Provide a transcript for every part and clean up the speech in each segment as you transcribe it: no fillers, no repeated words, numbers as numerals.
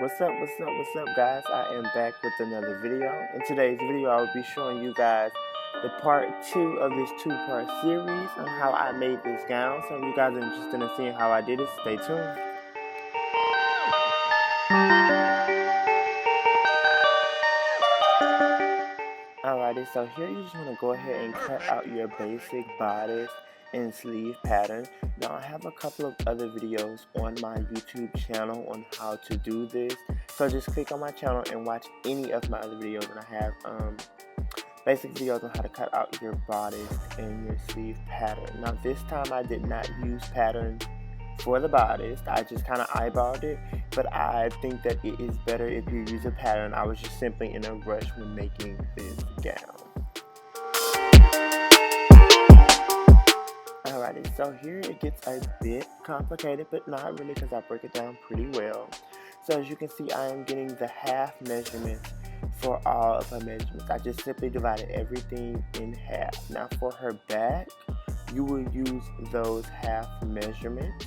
What's up, guys? I am back with another video. In today's video, I will be showing you guys the part 2 of this 2-part series on how I made this gown. So if you guys are interested in seeing how I did it, stay tuned. Alrighty, so here you just want to go ahead and cut out your basic bodice and sleeve pattern. Now I have a couple of other videos on my YouTube channel on how to do this, so just click on my channel and watch any of my other videos, and I have basic videos on how to cut out your bodice and your sleeve pattern. Now this time I did not use pattern for the bodice, I just kind of eyeballed it, but I think that it is better if you use a pattern. I was just simply in a rush when making this gown. Alrighty, so here it gets a bit complicated, but not really because I break it down pretty well. So as you can see, I am getting the half measurements for all of her measurements. I just simply divided everything in half. Now for her back, you will use those half measurements.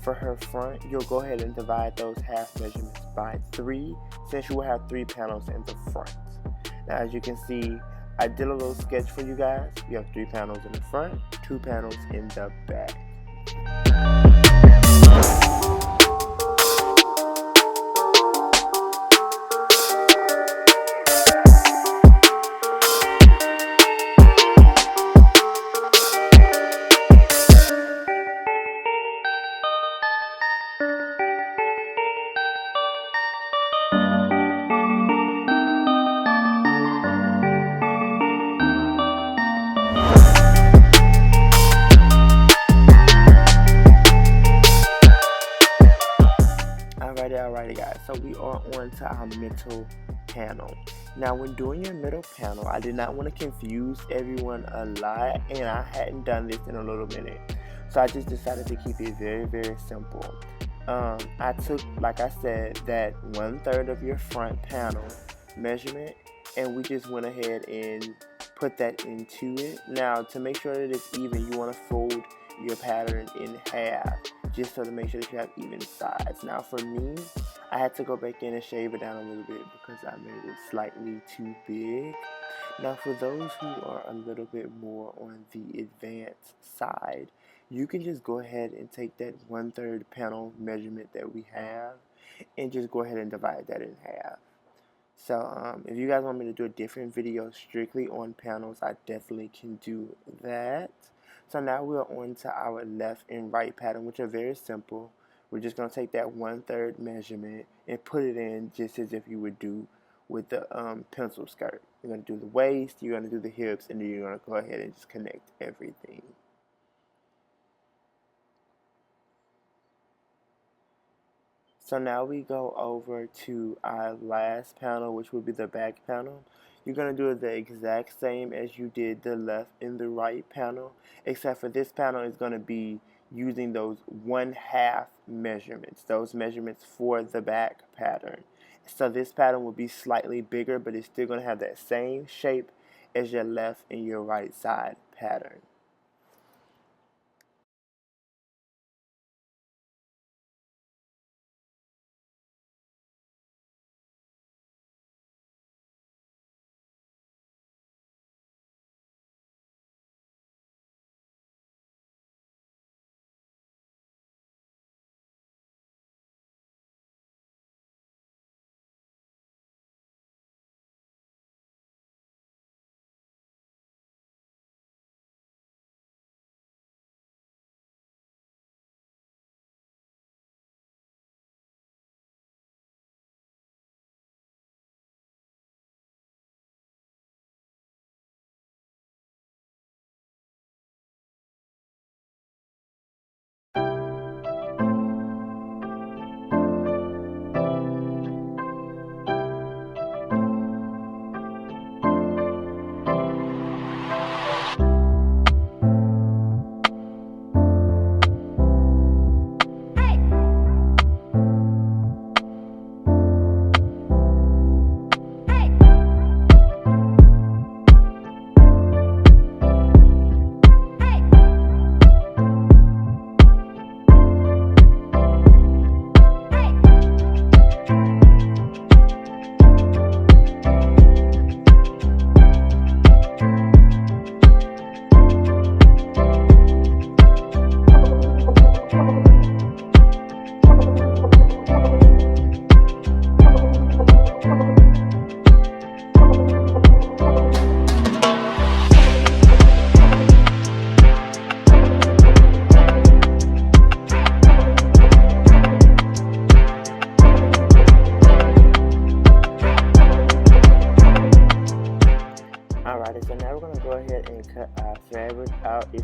For her front, you'll go ahead and divide those half measurements by 3, since you will have 3 panels in the front. Now as you can see, I did a little sketch for you guys. You have 3 panels in the front, 2 panels in the back. Alrighty guys, so we are on to our middle panel. Now when doing your middle panel, I did not want to confuse everyone a lot, and I hadn't done this in a little minute, so I just decided to keep it very simple. I took, like I said, that 1/3 of your front panel measurement, and we just went ahead and put that into it. Now to make sure that it's even, you want to fold your pattern in half, just so to make sure that you have even sides. Now for me, I had to go back in and shave it down a little bit because I made it slightly too big. Now for those who are a little bit more on the advanced side, you can just go ahead and take that 1/3 panel measurement that we have and just go ahead and divide that in half. So if you guys want me to do a different video strictly on panels, I definitely can do that. So now we're on to our left and right pattern, which are very simple. We're just going to take that 1/3 measurement and put it in just as if you would do with the pencil skirt. You're going to do the waist, you're going to do the hips, and then you're going to go ahead and just connect everything. So now we go over to our last panel, which will be the back panel. You're going to do it the exact same as you did the left and the right panel, except for this panel is going to be using those 1/2 measurements, those measurements for the back pattern. So this pattern will be slightly bigger, but it's still going to have that same shape as your left and your right side pattern.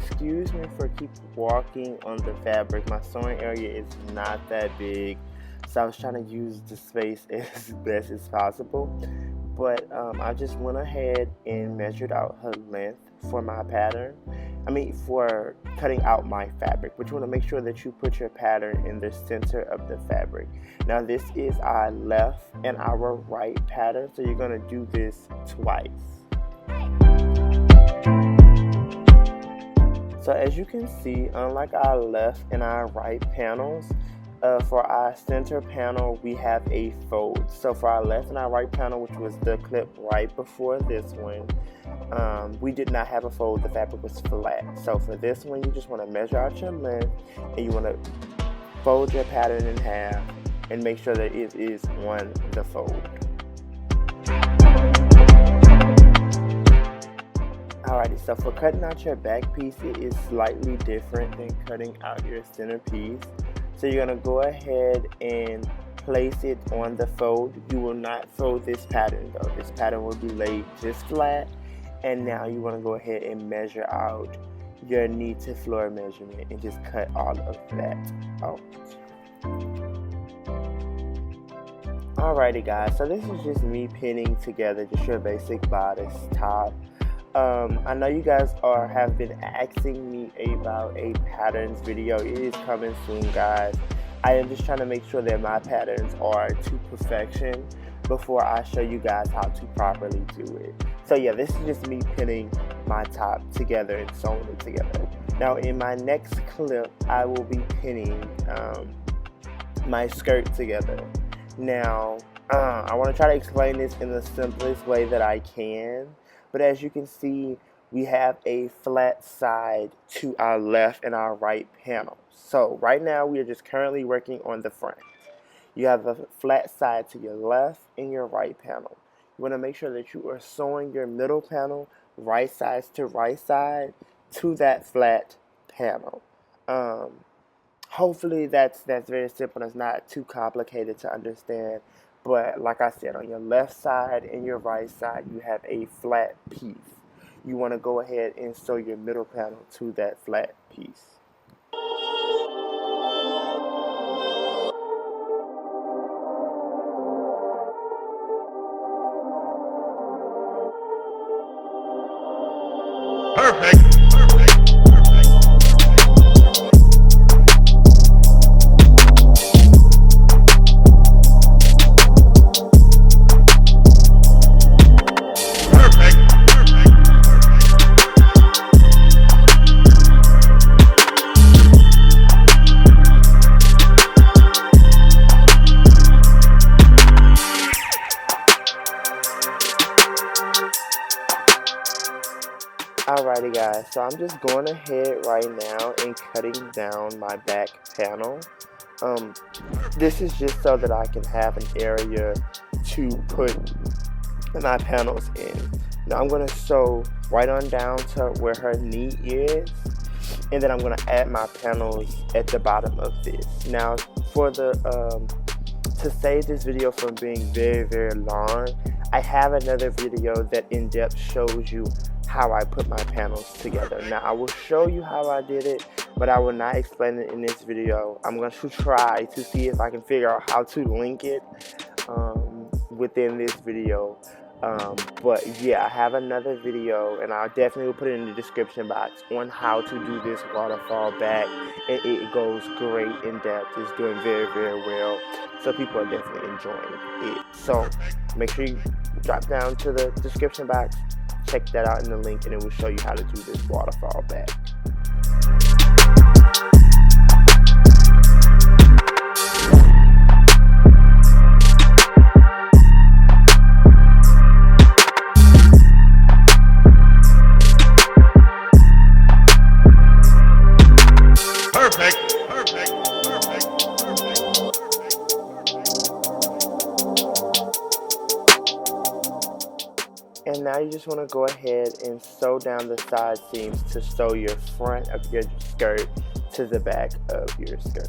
excuse me for keep walking on the fabric. My sewing area is not that big, so I was trying to use the space as best as possible. But I just went ahead and measured out her length for my pattern. For cutting out my fabric, but you want to make sure that you put your pattern in the center of the fabric. Now this is our left and our right pattern, so you're going to do this twice. So as you can see, unlike our left and our right panels, for our center panel we have a fold. So for our left and our right panel, which was the clip right before this one, we did not have a fold. The fabric was flat. So for this one, you just want to measure out your length and you want to fold your pattern in half and make sure that it is on the fold. Alrighty, so for cutting out your back piece, it is slightly different than cutting out your center piece. So you're going to go ahead and place it on the fold. You will not fold this pattern though. This pattern will be laid just flat. And now you want to go ahead and measure out your knee to floor measurement and just cut all of that out. Alrighty guys, so this is just me pinning together just your basic bodice top. I know you guys have been asking me about a patterns video. It is coming soon, guys. I am just trying to make sure that my patterns are to perfection before I show you guys how to properly do it. So yeah, this is just me pinning my top together and sewing it together. Now in my next clip, I will be pinning my skirt together. Now I want to try to explain this in the simplest way that I can. But as you can see, we have a flat side to our left and our right panel. So right now we are just currently working on the front. You have a flat side to your left and your right panel. You want to make sure that you are sewing your middle panel right sides to right side to that flat panel. Hopefully that's very simple. It's not too complicated to understand. But like I said, on your left side and your right side, you have a flat piece. You want to go ahead and sew your middle panel to that flat piece. Perfect. Alrighty guys, so I'm just going ahead right now and cutting down my back panel. This is just so that I can have an area to put my panels in. Now I'm going to sew right on down to where her knee is, and then I'm going to add my panels at the bottom of this. Now for the to save this video from being very long, I have another video that in depth shows you how I put my panels together. Now I will show you how I did it, but I will not explain it in this video. I'm going to try to see if I can figure out how to link it within this video. But yeah, I have another video, and I'll definitely put it in the description box on how to do this waterfall back, and it goes great in depth. It's doing very well, so people are definitely enjoying it. So make sure you drop down to the description box, check that out in the link, and it will show you how to do this waterfall back. And now you just want to go ahead and sew down the side seams to sew your front of your skirt to the back of your skirt.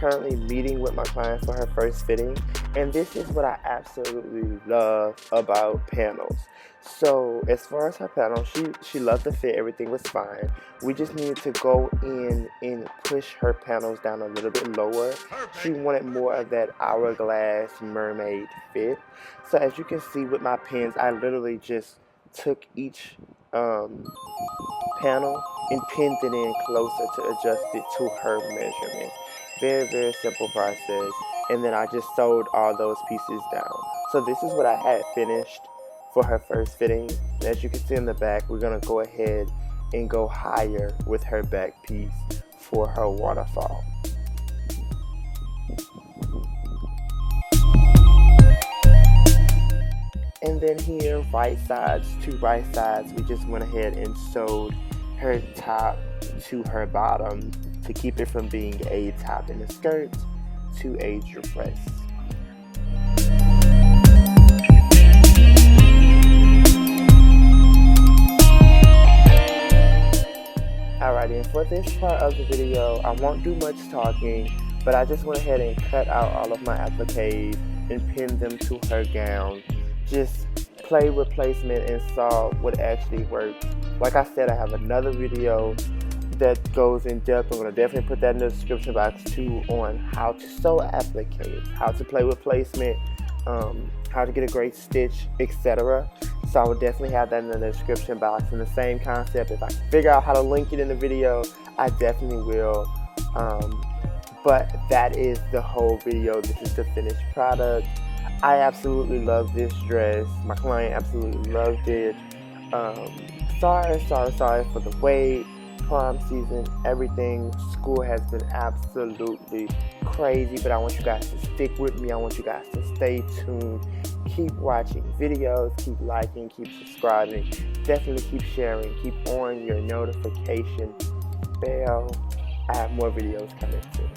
currently meeting with my client for her first fitting, and this is what I absolutely love about panels. So as far as her panel, she loved the fit, everything was fine. We just needed to go in and push her panels down a little bit lower. She wanted more of that hourglass mermaid fit. So as you can see with my pins, I literally just took each panel and pinned it in closer to adjust it to her measurement. Very, very simple process. And then I just sewed all those pieces down. So this is what I had finished for her first fitting. And as you can see in the back, we're gonna go ahead and go higher with her back piece for her waterfall. And then here, right sides, two right sides, we just went ahead and sewed her top to her bottom to keep it from being a top in the skirt to a dress. Alrighty, and for this part of the video, I won't do much talking, but I just went ahead and cut out all of my appliques and pinned them to her gown. Just play with placement and saw what actually worked. Like I said, I have another video that goes in depth. I'm going to definitely put that in the description box too, on how to sew appliques, how to play with placement, how to get a great stitch, etc. So I will definitely have that in the description box. And the same concept, if I can figure out how to link it in the video, I definitely will. But that is the whole video. This is the finished product. I absolutely love this dress. My client absolutely loved it. Sorry for the wait. Prom season, everything. School has been absolutely crazy, but I want you guys to stick with me. I want you guys to stay tuned. Keep watching videos, keep liking, keep subscribing. Definitely keep sharing. Keep on your notification bell. I have more videos coming soon.